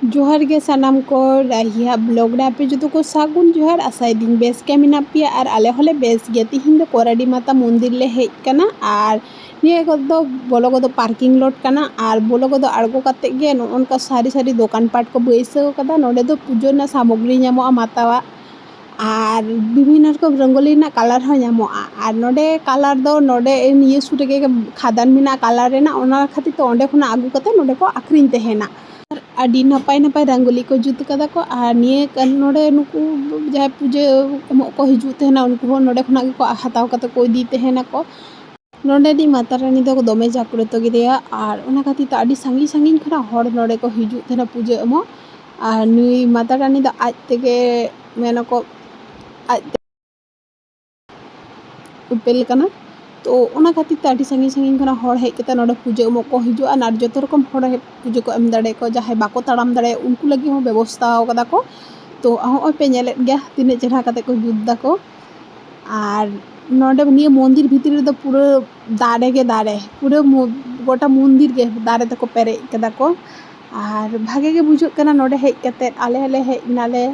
जोहार गे सानाम को राहिया ब्लॉग रे आपे जो को सागुन जोहार आसाई दिन बेस के मिना पिया और आले हले बेस गे तिहिन दो कोराडी माता मंदिर ले हेज कना और निये को दो बोलो को दो पार्किंग लॉट कना और बोलो को दो आड़गो कते गे उनका सारी सारी दुकान पाट को बैसो कदा नोडे दो पूजो ना सामग्री ᱧᱟᱢᱚᱜᱼᱟ मातावा और विभिन्न रकम रंगोली ना कलर हो ᱧᱟᱢᱚᱜᱼᱟ और नोडे कलर दो नोडे निये सुटे के खादान मिना कलर रेना ओना खातिर तो ओंडे खना आगु कते नोडे को आखरिन तेहेना आदि नपाय नपाय रंगोली को जुत कदा को और निये नोडे नुकु जहाँ पूजे एमो को हिजु तेहेना उनको हो नोडे खना को हताव कते को इदी तेहेना को नोडे दी माता रानी दो दोमे जागृत गिदेया और ओना खातिर तो आदि सांगी सांगी खना हर नोडे को हिजु तेहेना पूजे एमो और नुई माता रानी दो आज तेगे मेना को आज उपेल कना तो ओना खातिर ते आदि सांगी सांगी खना हर हेज कते नोडे पूजे एमो को हिजु और जतो रकम हर पूजे को एम दाड़े को जहाँ बाको ताड़ाम दाड़े उनको लगी हो व्यवस्था कदा को तो हॉय पे नेलेत गया तिने चेहरा कते को जुद्दा को और नोडे निये मंदिर भितर दो पूरा दाड़े गे दाड़े पूरा गोटा मंदिर गे दाड़े तको पेरे कदा को और भागे गे बुझुग कना नोडे हेज कते आले हले हेज नाले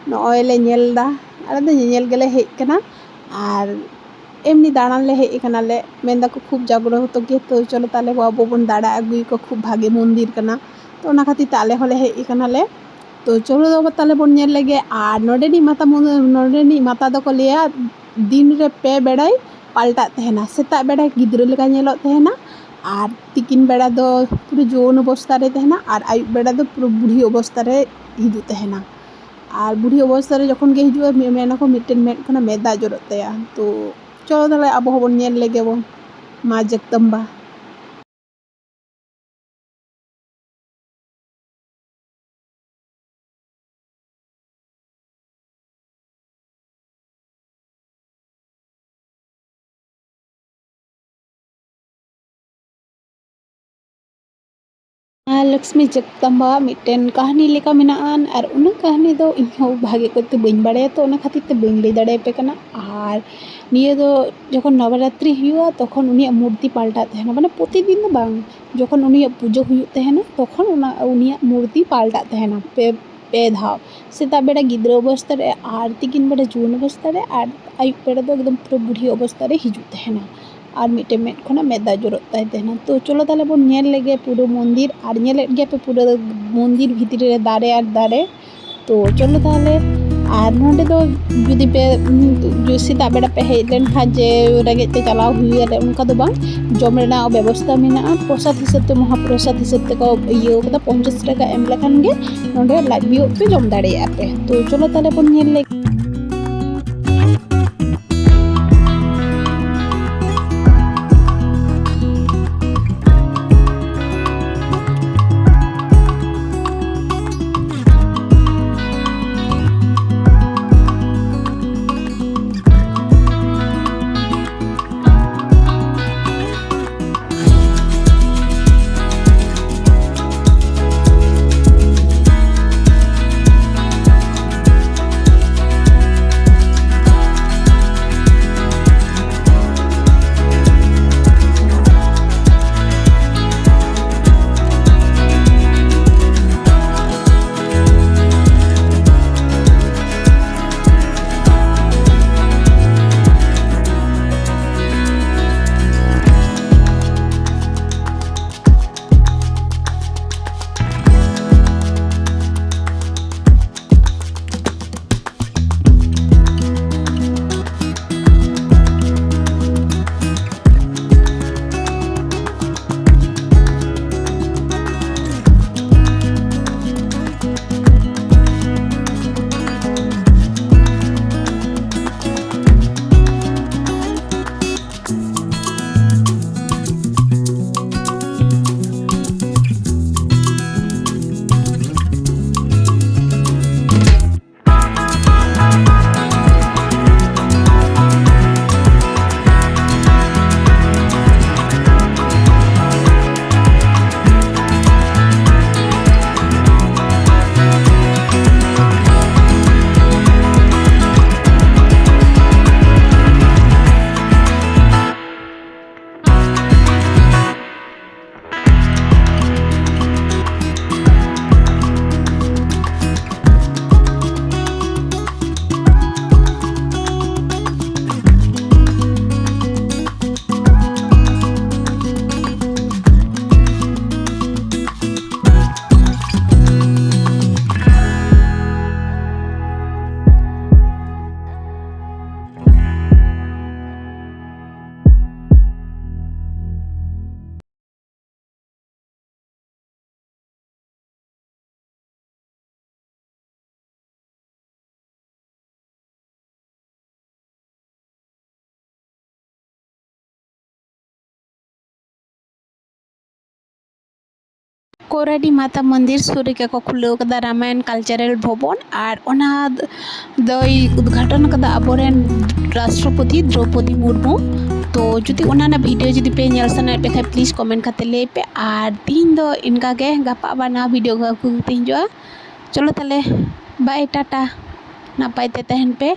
नॉय ले नेलदा आले दो नेल गेले हेज कना और एमनी दाड़ान ले हेज कनाले मेंदा को खूब जागृत गे तो चलो ताले बाबू बन दाड़ा अगुई को खूब भागे मंदिर कना तो ओना खातिर ताले हले हेज कनाले तो चलो दो ताले बन नेल लेगे और नोडेनी माता दो को लिया दिन रे पे बेड़ाई पाल्टा तेहेना सेता बेड़ा गिद्र लेका नेलोत तेहेना और तिकिन बेड़ा दो पूरा जौन अवस्था रे तेहेना और आयुब बेड़ा दो पूरा बुढ़ी अवस्था रे हिजु तेहेना और बुढ़ी अवस्था रे जखन गे हिजु मेना को मिटेन मेद खना मेदा जरत तया तो चलो ताले अब हबन नेल लेगे बो मा जगदम्बा लक्ष्मी जगदम्बा मिटेन कहानी लेका मेनाआन और उन कहानी दो इहो भागे करते बइन बाड़ाया तो उना खातिर ते बइन लई दाड़े पे कना और निये दो जखन नवरात्रि हुआ तखन उनिया मूर्ति पाल्टा तेहेना माने प्रतिदिन दो बांग जखन उनिया पूजो हुयु तेहेना तखन उनिया मूर्ति पाल्टा तेहेना पे धाव सेता बेड़ा गिद्र अवस्था रे और तिकिन बेड़ा जुवन अवस्था रे और आयुब बेड़ा दो एकदम पूरा बुढ़ी अवस्था रे हिजु तेहेना और मिटे मेद खना मेदा जरत तेहेना तो चलो ताले बन नेल लेगे पूरा मंदिर और नेलेत गे पे पूरा मंदिर भितर रे दाड़े और दाड़े तो चलो ताले और नोडे दो जुदी पे जो सीता बेड़ा पे हेज लेन खा जे रेंगेज ते चलाव हुई उनका दो बांग जम रेना व्यवस्था मेना प्रसाद हिसाब ते महाप्रसाद हिसाब ते को इयो कदा 50 टाका एम लेखान गे नोडे लाज बियो पे जम दाड़ेया पे तो चलो ताले बन नेल लेगे कोराडी माता मंदिर सुर के को खुले कदा रामायण कल्चरल भवन और ओना दई उद्घाटन कदा अबोरेन राष्ट्रपति द्रौपदी मुर्मू। तो जुदी ओना वीडियो जुदी पे नेल सना पे प्लीज कमेंट करते ले पे और तीन दो इनका के गपा बना वीडियो को तीन जो चलो तले बाय टाटा नापाय ते तहन पे।